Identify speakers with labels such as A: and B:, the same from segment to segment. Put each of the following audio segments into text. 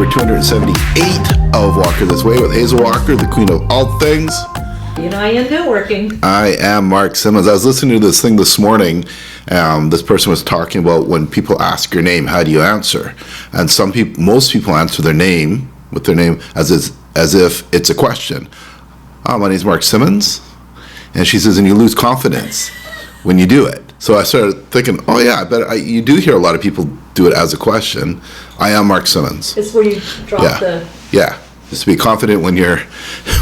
A: number 278 of Walker This Way with Hazel Walker, the queen of all things.
B: BNI and networking.
A: I am Mark Simmons. I was listening to this thing this morning. This person was talking about when people ask your name, how do you answer? And most people answer their name with their name as if it's a question. Oh, my name's Mark Simmons. And she says, and you lose confidence when you do it. So I started thinking, oh yeah, I bet you do hear a lot of people do it as a question. I am Mark Simmons.
B: It's where you drop the...
A: Yeah. Just to be confident when you're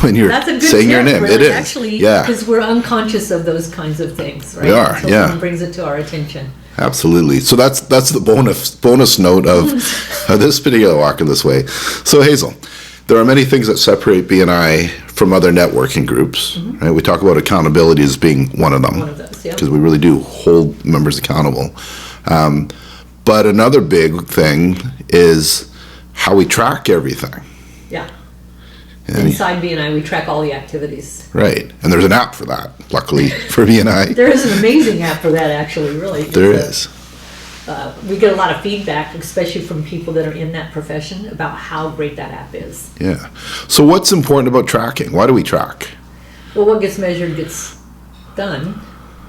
B: That's a good
A: saying your name.
B: Really,
A: it is
B: actually,
A: yeah,
B: because we're unconscious of those kinds of things, right?
A: We are,
B: Until
A: yeah.
B: someone brings it to our attention.
A: Absolutely. So that's the bonus note of this particular Walking This Way. So Hazel, there are many things that separate BNI from other networking groups. Mm-hmm. Right? We talk about accountability as being one of them.
B: One of those, yeah.
A: Because we really do hold members accountable. But another big thing is how we track everything.
B: Yeah. Inside BNI, we track all the activities.
A: Right. And there's an app for that, luckily, for BNI.
B: There is an amazing app for that, actually, really.
A: There is.
B: We get a lot of feedback, especially from people that are in that profession, about how great that app is.
A: Yeah. So what's important about tracking? Why do we track?
B: Well, what gets measured gets done.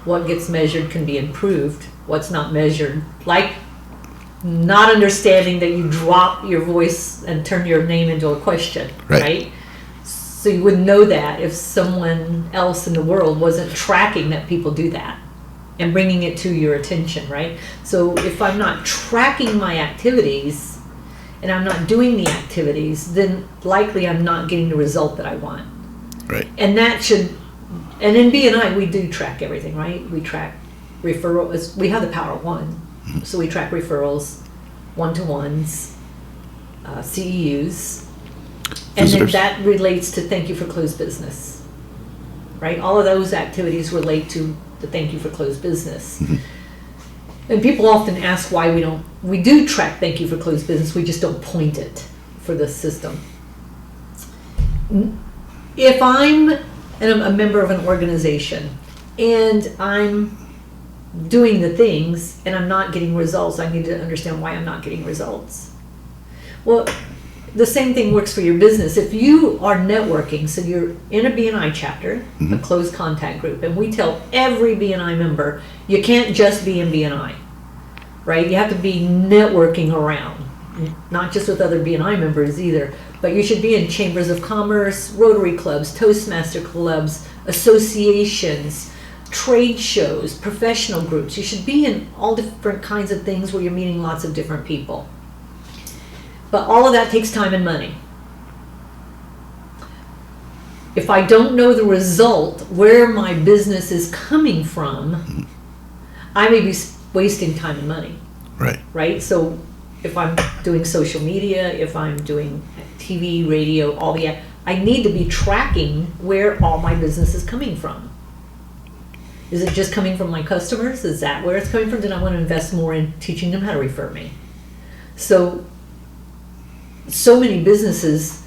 B: What gets measured can be improved. What's not measured, like not understanding that you drop your voice and turn your name into a question, right? So you wouldn't know that if someone else in the world wasn't tracking that people do that and bringing it to your attention, right? So if I'm not tracking my activities and I'm not doing the activities, then likely I'm not getting the result that I want.
A: Right.
B: And and in BNI, we do track everything, right? We track referrals. We have the power of one. Mm-hmm. So we track referrals, one-to-ones, CEUs. And then that relates to thank you for closed business, right? All of those activities relate to the thank you for closed business. Mm-hmm. And people often ask why we do track thank you for closed business, we just don't point it for the system. If I'm a member of an organization and I'm doing the things and I'm not getting results, I need to understand why I'm not getting results. Well, the same thing works for your business. If you are networking, so you're in a BNI chapter, mm-hmm. a closed contact group, and we tell every BNI member, you can't just be in BNI, right? You have to be networking around, not just with other BNI members either, but you should be in chambers of commerce, Rotary clubs, Toastmaster clubs, associations, trade shows, professional groups. You should be in all different kinds of things where you're meeting lots of different people. But all of that takes time and money. If I don't know the result, where my business is coming from, I may be wasting time and money.
A: Right.
B: Right? So if I'm doing social media, if I'm doing TV, radio, I need to be tracking where all my business is coming from. Is it just coming from my customers? Is that where it's coming from? Then I want to invest more in teaching them how to refer me. So many businesses,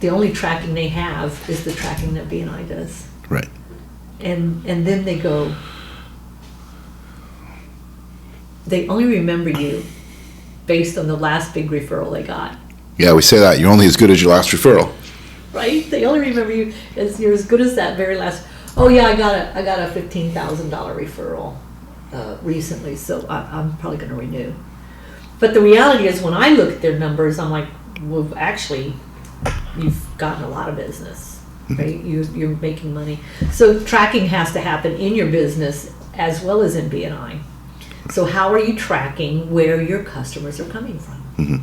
B: the only tracking they have is the tracking that BNI does.
A: Right.
B: And then they only remember you based on the last big referral they got.
A: Yeah, we say that. You're only as good as your last referral.
B: Right? They only remember you as you're as good as that very last. Oh yeah, I got a $15,000 referral recently, so I'm probably going to renew. But the reality is, when I look at their numbers, I'm like, well, actually, you've gotten a lot of business, right? You're making money. So tracking has to happen in your business as well as in BNI. So how are you tracking where your customers are coming from? Mm-hmm.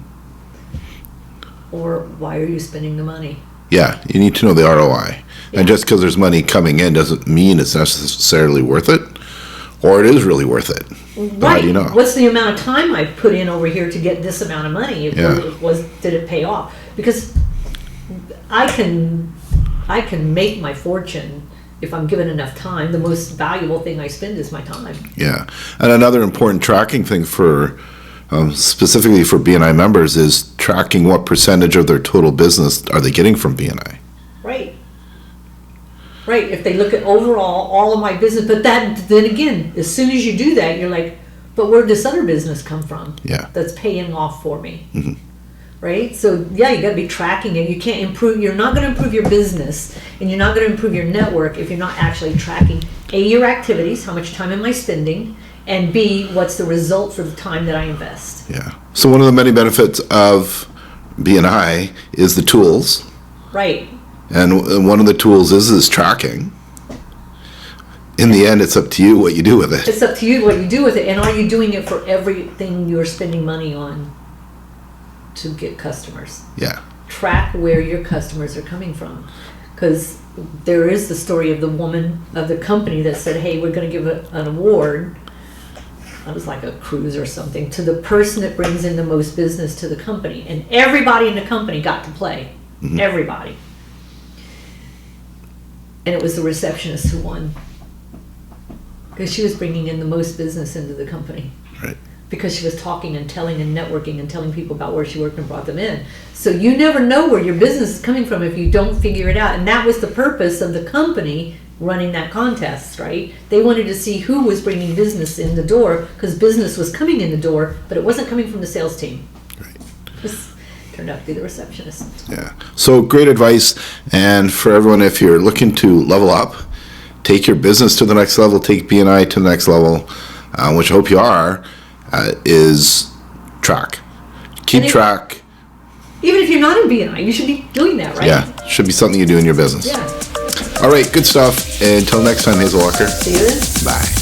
B: Or why are you spending the money?
A: Yeah, you need to know the ROI. Yeah. And just because there's money coming in doesn't mean it's necessarily worth it, or it is really worth it.
B: Right.
A: How do you know?
B: What's the amount of time I put in over here to get this amount of money? Did it pay off? Because I can make my fortune if I'm given enough time. The most valuable thing I spend is my time.
A: Yeah, and another important tracking thing for specifically for BNI members is tracking what percentage of their total business are they getting from BNI.
B: Right. Right. If they look at overall all of my business, but then again, as soon as you do that, you're like, but where'd this other business come from?
A: Yeah.
B: That's paying off for me. Mm-hmm. right? So yeah, you gotta be tracking it. You can't improve, you're not gonna improve your business and you're not gonna improve your network if you're not actually tracking A, your activities, how much time am I spending, and B, what's the result for the time that I invest.
A: Yeah. So one of the many benefits of BNI is the tools.
B: Right.
A: And one of the tools is tracking. In the end, it's up to you what you do with it.
B: It's up to you what you do with it, and are you doing it for everything you're spending money on to get customers?
A: Yeah.
B: Track where your customers are coming from, because there is the story of the woman of the company that said, hey, we're going to give an award, it was like a cruise or something, to the person that brings in the most business to the company, and everybody in the company got to play. Everybody. And it was the receptionist who won, because she was bringing in the most business into the company.
A: Right.
B: Because she was talking and telling and networking and telling people about where she worked and brought them in. So you never know where your business is coming from if you don't figure it out. And that was the purpose of the company running that contest, right? They wanted to see who was bringing business in the door, because business was coming in the door, but it wasn't coming from the sales team.
A: Right.
B: This turned out to be the receptionist.
A: Yeah. So great advice. And for everyone, if you're looking to level up, take your business to the next level, take BNI to the next level, which I hope you are, is track. Keep track.
B: Even if you're not in BNI, you should be doing that, right?
A: Yeah. Should be something you do in your business.
B: Yeah.
A: All right. Good stuff. Until next time, Hazel Walker.
B: See you then.
A: Bye.